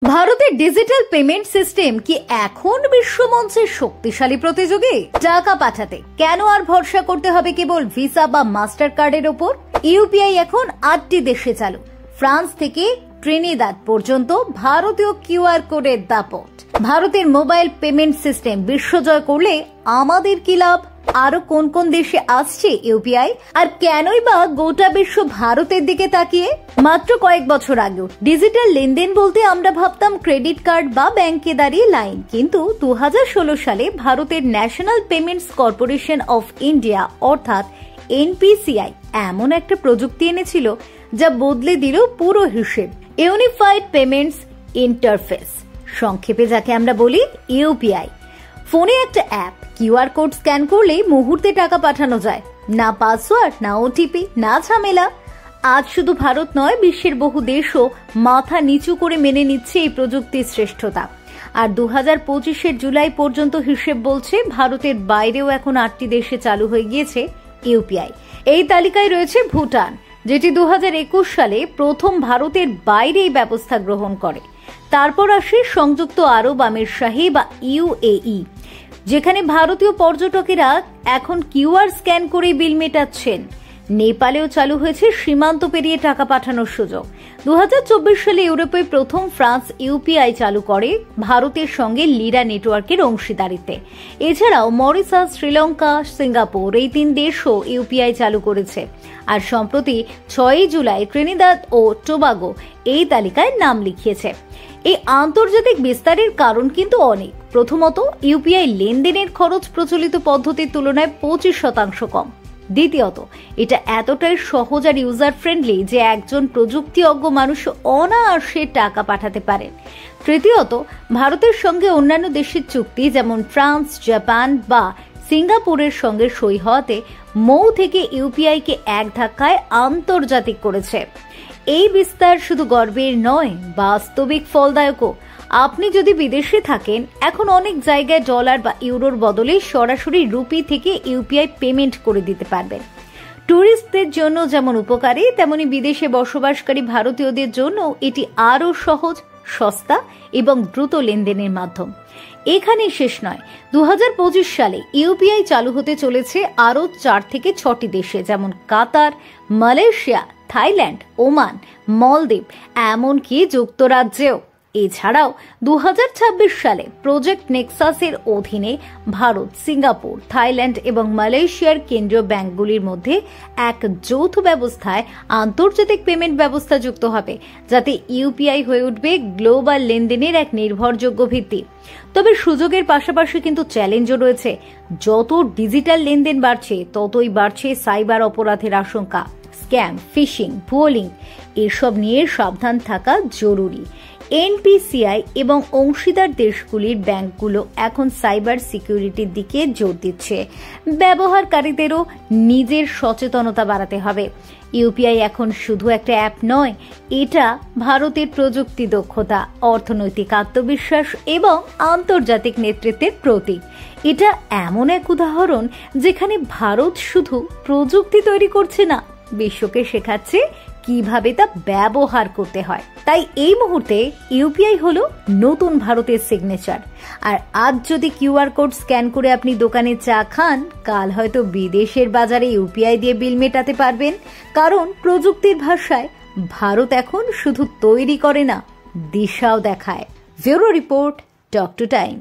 ভারতের digital payment system কি এখন বিশ্বমঞ্চের শক্তিশালী প্রতিযোগী? টাকা পাঠাতে কেন আর ভরসা করতে হবে কেবল ভিসা বা মাস্টার কার্ডের ওপর? ইউপিআই এখন 8টি দেশে চালু। ফ্রান্স থেকে ট্রিনিদাদ পর্যন্ত ভারতীয় কিউআর কোডের দাপট। ভারতের মোবাইল পেমেন্ট সিস্টেম বিশ্বজয় করলে আমাদের কি লাভ? আরো কোন কোন দেশে আসছে ইউপিআই, আর কেনই বা গোটা বিশ্ব ভারতের দিকে তাকিয়ে? মাত্র কয়েক বছর আগেও ডিজিটাল লেনদেন বলতে আমরা ভাবতাম ক্রেডিট কার্ড বা ব্যাংকে দাঁড়িয়ে লাইন, কিন্তু 2016 সালে ভারতের national payments corporation of India অর্থাৎ এনপিসিআই এমন একটা প্রযুক্তি এনেছিল যা বদলে দিল পুরো হিসেব। ইউনিফাইড পেমেন্টস ইন্টারফেস, সংক্ষেপে যাকে আমরা বলি ইউপিআই। ফোনে একটা অ্যাপ, কিউআর কোড স্ক্যান করলেই মুহূর্তে টাকা পাঠানো যায়। না পাসওয়ার্ড, না ওটিপি, না ঝামেলা। আজ শুধু ভারত নয়, বিশ্বের বহু দেশও মাথা নিচু করে মেনে নিচ্ছে এই প্রযুক্তির শ্রেষ্ঠতা। আর 2025 জুলাই পর্যন্ত হিসেব বলছে ভারতের বাইরেও এখন 8টি দেশে চালু হয়ে গিয়েছে ইউপিআই। এই তালিকায় রয়েছে ভুটান, যেটি 2021 সালে প্রথম ভারতের বাইরে এই ব্যবস্থা গ্রহণ করে। তারপর আসে সংযুক্ত আরব আমিরশাহী বা ইউএই, যেখানে ভারতীয় পর্যটকেরা এখন কিউআর স্ক্যান করে বিল মেটাচ্ছেন। নেপালেও চালু হয়েছে সীমান্ত পেরিয়ে টাকা পাঠানোর সুযোগ। 2024 সালে ইউরোপে প্রথম ফ্রান্স ইউপিআই চালু করে ভারতের সঙ্গে লিরা নেটওয়ার্কের অংশীদারিত্বে। এছাড়াও মরিশাস, শ্রীলঙ্কা, সিঙ্গাপুর এই 3 দেশও ইউপিআই চালু করেছে। আর সম্প্রতি 6 জুলাই ট্রিনিদাদ ও টোবাগো এই তালিকায় নাম লিখিয়েছে। এই আন্তর্জাতিক বিস্তারের কারণ কিন্তু অনেক। প্রথমত, ইউপিআই লেনদেনের খরচ প্রচলিত পদ্ধতির তুলনায় 25% কম। দ্বিতীয়ত, এটা এতটাই সহজ আর ইউজার ফ্রেন্ডলি যে একজন প্রযুক্তি অজ্ঞ মানুষ অনায়াসে টাকা পাঠাতে পারেন। তৃতীয়ত, ভারতের সঙ্গে অন্যান্য দেশের চুক্তি যেমন ফ্রান্স, জাপান বা সিঙ্গাপুরের সঙ্গে সই হওয়াতে মৌ থেকে ইউপিআই কে এক ধাক্কায় আন্তর্জাতিক করেছে। এই বিস্তার শুধু গর্বের নয়, বাস্তবিক ফলদায়কও। আপনি যদি বিদেশে থাকেন, এখন অনেক জায়গায় ডলার বা ইউরোর বদলে সরাসরি রুপি থেকে ইউপিআই পেমেন্ট করে দিতে পারবেন। ট্যুরিস্টদের জন্য যেমন উপকারী, তেমনি বিদেশে বসবাসকারী ভারতীয়দের জন্য এটি আরও সহজ, সস্তা এবং দ্রুত লেনদেনের মাধ্যম। এখানে শেষ নয়, 2025 সালে ইউপিআই চালু হতে চলেছে আরও 4 থেকে 6টি দেশে, যেমন কাতার, মালয়েশিয়া, থাইল্যান্ড, ওমান, মলদ্বীপ, এমনকি যুক্তরাজ্যেও। এছাড়াও 2026 সালে প্রজেক্ট নেক্সাসের অধীনে ভারত, সিঙ্গাপুর, থাইল্যান্ড এবং মালয়েশিয়ার কেন্দ্রীয় ব্যাংকগুলির মধ্যে এক যৌথ ব্যবস্থায় আন্তর্জাতিক পেমেন্ট ব্যবস্থা যুক্ত হবে, যাতে ইউপিআই হয়ে উঠবে গ্লোবাল লেনদেনের এক নির্ভরযোগ্য ভিত্তি। তবে সুযোগের পাশাপাশি কিন্তু চ্যালেঞ্জও রয়েছে। যত ডিজিটাল লেনদেন বাড়ছে, ততই বাড়ছে সাইবার অপরাধের আশঙ্কা। স্ক্যাম, ফিশিং, ভুয়ো লিঙ্ক, এসব নিয়ে সাবধান থাকা জরুরি। এনপিসিআই এবং অংশীদার দেশগুলির ব্যাংকগুলো এখন সাইবার সিকিউরিটির দিকে জোর দিচ্ছে। ব্যবহারকারীদেরও নিজের সচেতনতা বাড়াতে হবে। ইউপিআই এখন শুধু একটা অ্যাপ নয়, এটা ভারতের প্রযুক্তি দক্ষতা, অর্থনৈতিক আত্মবিশ্বাস এবং আন্তর্জাতিক নেতৃত্বের প্রতীক। এটা এমন এক উদাহরণ যেখানে ভারত শুধু প্রযুক্তি তৈরি করছে না, বিশ্বকে শেখাচ্ছে কিভাবে তা ব্যবহার করতে হয়। তাই এই মুহূর্তে ইউপিআই হলো নতুন ভারতের সিগনেচার। আর আজ যদি কিউআর কোড স্ক্যান করে আপনি দোকানে চা খান, কাল হয়তো বিদেশের বাজারে ইউপিআই দিয়ে বিল মেটাতে পারবেন। কারণ প্রযুক্তির ভাষায় ভারত এখন শুধু তৈরি করে না, দিশাও দেখায়। Bureau report, talk to time.